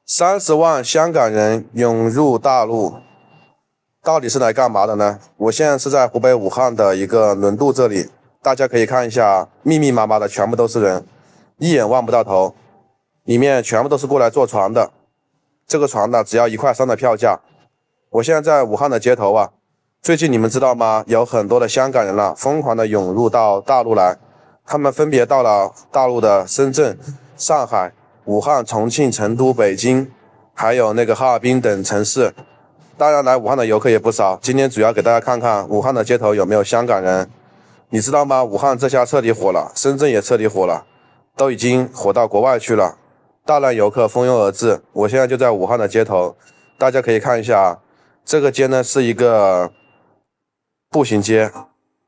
30万香港人涌入大陆，到底是来干嘛的呢？我现在是在湖北武汉的一个轮渡这里，大家可以看一下，密密麻麻的全部都是人，一眼望不到头，里面全部都是过来坐船的。这个船呢，只要1.3块的票价。我现在在武汉的街头啊，最近你们知道吗？有很多的香港人疯狂的涌入到大陆来，他们分别到了大陆的深圳、上海、武汉、重庆、成都、北京，还有那个哈尔滨等城市。当然来武汉的游客也不少。今天主要给大家看看武汉的街头有没有香港人。你知道吗？武汉这下彻底火了，深圳也彻底火了，都已经火到国外去了，大量游客蜂拥而至。我现在就在武汉的街头，大家可以看一下，这个街呢是一个步行街，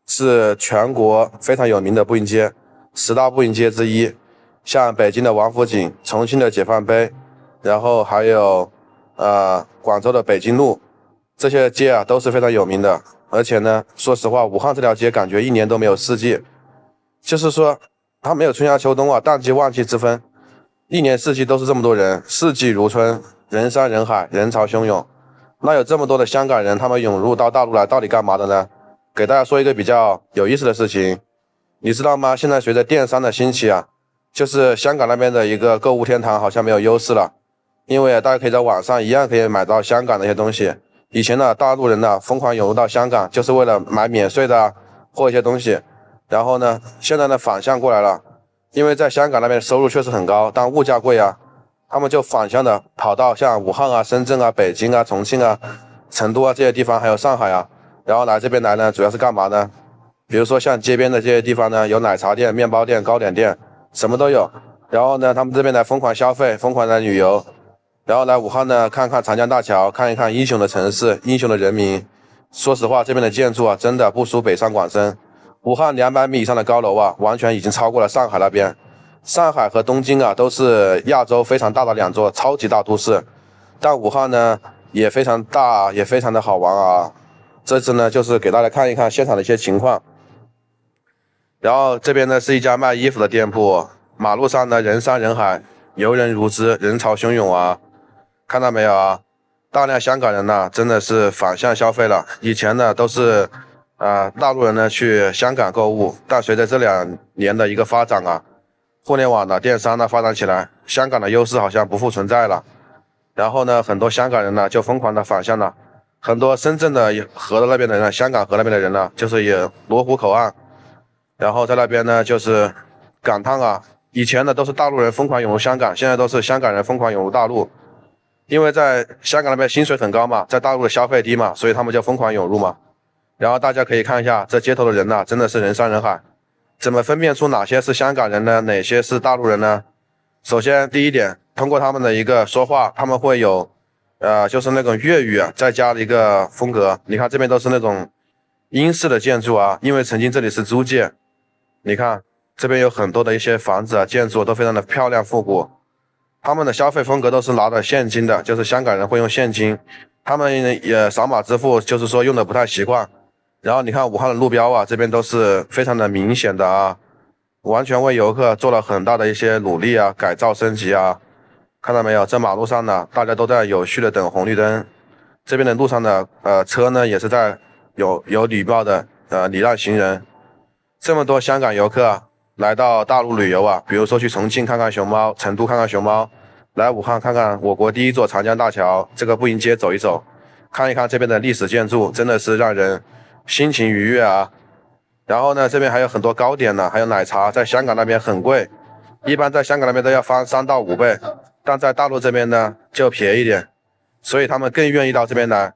是全国非常有名的步行街，10大步行街之一。像北京的王府井、重庆的解放碑，然后还有广州的北京路，这些街啊都是非常有名的。而且呢，说实话，武汉这条街感觉一年都没有四季，就是说它没有春夏秋冬淡季旺季之分，一年四季都是这么多人，四季如春，人山人海，人潮汹涌。那有这么多的香港人，他们涌入到大陆来，到底干嘛的呢？给大家说一个比较有意思的事情，你知道吗？现在随着电商的兴起就是香港那边的一个购物天堂好像没有优势了，因为大家可以在网上一样可以买到香港的一些东西。以前呢，大陆人疯狂涌入到香港，就是为了买免税的或一些东西。然后呢，现在呢反向过来了，因为在香港那边收入确实很高，但物价贵他们就反向的跑到像武汉深圳北京重庆成都这些地方，还有上海然后来这边来呢，主要是干嘛呢？比如说像街边的这些地方呢，有奶茶店、面包店、糕点店，什么都有。然后呢，他们这边来疯狂消费，疯狂来旅游，然后来武汉呢看看长江大桥，看一看英雄的城市、英雄的人民。说实话，这边的建筑真的不输北上广深。武汉200米以上的高楼完全已经超过了上海那边。上海和东京都是亚洲非常大的2座超级大都市，但武汉呢也非常大，也非常的好玩这次呢就是给大家看一看现场的一些情况。然后这边呢是一家卖衣服的店铺，马路上呢人山人海，游人如织，人潮汹涌看到没有大量香港人真的是反向消费了。以前呢都是大陆人呢去香港购物，但随着这2年的一个发展互联网电商发展起来，香港的优势好像不复存在了。然后呢，很多香港人就疯狂的反向了，很多深圳的河的那边的人香港河那边的人就是也罗湖口岸，然后在那边呢就是感叹以前呢都是大陆人疯狂涌入香港，现在都是香港人疯狂涌入大陆。因为在香港那边薪水很高在大陆的消费低所以他们就疯狂涌入然后大家可以看一下这街头的人真的是人山人海。怎么分辨出哪些是香港人呢？哪些是大陆人呢？首先第一点，通过他们的一个说话，他们会有就是那种粤语再加了一个风格。你看这边都是那种英式的建筑因为曾经这里是租界，你看这边有很多的一些房子建筑都非常的漂亮复古。他们的消费风格都是拿的现金的，就是香港人会用现金，他们也扫码支付，就是说用的不太习惯。然后你看武汉的路标这边都是非常的明显的完全为游客做了很大的一些努力改造升级看到没有？这马路上大家都在有序的等红绿灯。这边的路上的车呢也是在有礼貌的礼让行人。这么多香港游客来到大陆旅游比如说去重庆看看熊猫，成都看看熊猫，来武汉看看我国第1座长江大桥，这个步行街走一走，看一看这边的历史建筑，真的是让人心情愉悦然后呢，这边还有很多糕点还有奶茶，在香港那边很贵，一般在香港那边都要翻3到5倍，但在大陆这边呢就便宜一点，所以他们更愿意到这边来，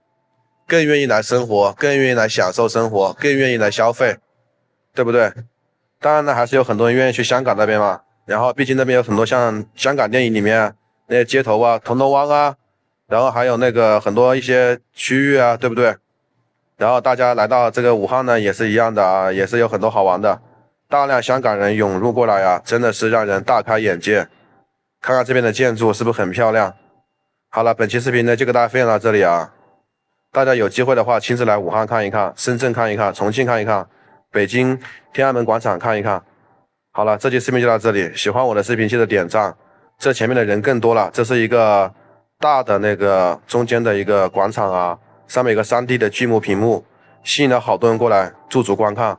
更愿意来生活，更愿意来享受生活，更愿意来消费，对不对？当然呢，还是有很多人愿意去香港那边然后毕竟那边有很多像香港电影里面那些街头铜锣湾然后还有那个很多一些区域对不对？然后大家来到这个武汉呢也是一样的也是有很多好玩的，大量香港人涌入过来真的是让人大开眼界。看看这边的建筑是不是很漂亮？好了，本期视频呢就跟大家分享到这里大家有机会的话亲自来武汉看一看，深圳看一看，重庆看一看，北京天安门广场看一看。好了，这期视频就到这里，喜欢我的视频记得点赞，这前面的人更多了，这是一个大的那个中间的一个广场啊，上面有个 3D 的巨幕屏幕，吸引了好多人过来驻足观看。